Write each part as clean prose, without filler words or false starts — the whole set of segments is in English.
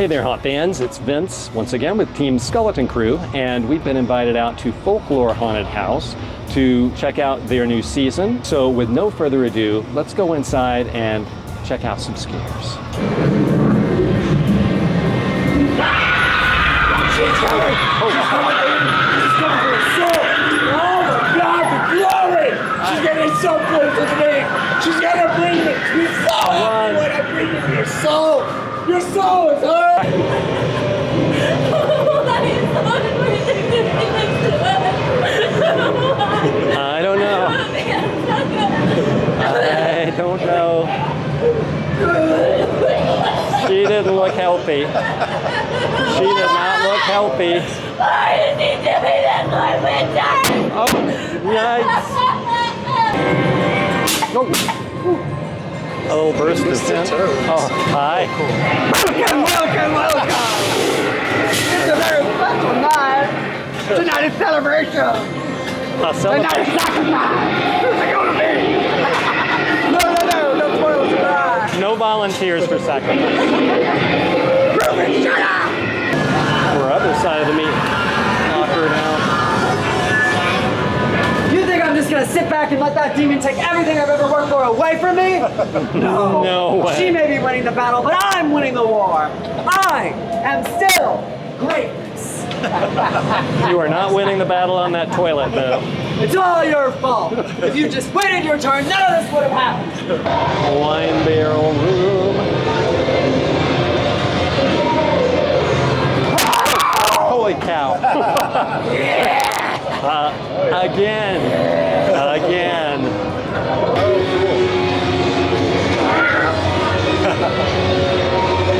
Hey there, Haunt fans. It's Vince once again with Team Skulleton Crew, and we've been invited out to Folklore Haunted House to check out their new season. So with no further ado, let's go inside and check out some scares. She's coming! Oh, she's coming for a soul! Oh my God, the glory! She's getting so close to me! She's gonna bring me! She's so happy when I bring you your soul! Your soul is hurt! I don't know. I don't know. She didn't look healthy. She did not look healthy. Why is he doing that to my winter? Oh, yikes. Oh. A little burst of sin. Oh, hi. Welcome! It's a very special night. Tonight is celebration. A Tonight is sacrifice. Who's it gonna be? No spoilers tonight. No volunteers for sacrifice. Ruben, shut up! We're other side of the meet. Locker now. You think I'm just gonna sit back and let that demon take everything I've ever worked for away from me? No. No way. She may be winning the battle, but I'm winning the war. I am still greatness. You are not winning the battle on that toilet, though. It's all your fault. If you just waited your turn, none of this would have happened. Wine barrel room. Holy cow. Again.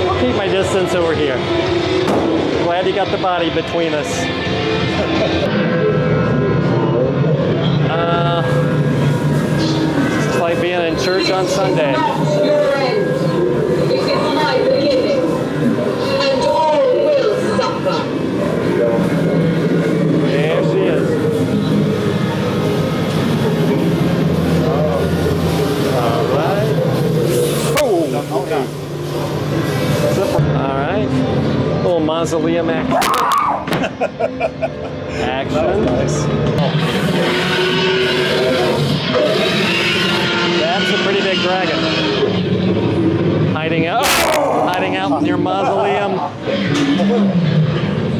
I'll keep my distance over here. Glad you got the body between us. It's like being in church on Sunday. Your end. It is my beginning. And all will suffer. There she is. All right. Oh. All right. A little mausoleum action. Nice. That's a pretty big dragon. Hiding out in your mausoleum.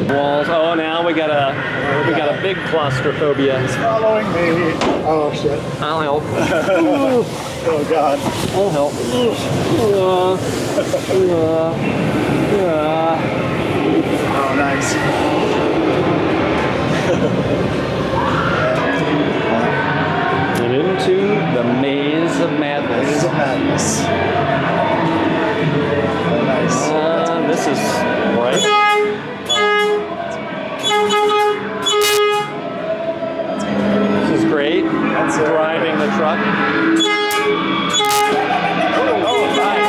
Walls. Oh, now we got a big claustrophobia. It's following me. Oh shit. I'll help. Oh god. I'll help. Oh nice. And into the maze of madness. Maze of madness. Oh nice. This is right. This is great. That's it. Driving the truck. Oh, right.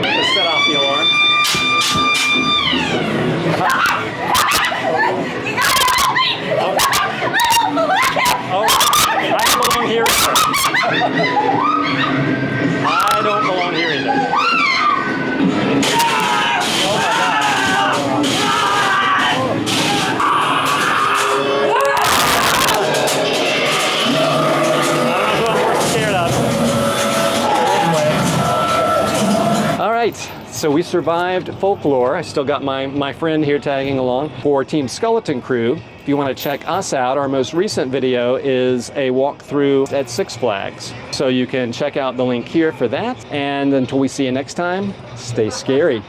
Let's set off the alarm. Oh, I don't belong here either. I don't belong here either. Oh my God. I don't know what we're scared of. All right, so we survived Folklore. I still got my friend here tagging along for Team Skulleton Crew. If you want to check us out, our most recent video is a walkthrough at Six Flags. So you can check out the link here for that. And until we see you next time, stay scary.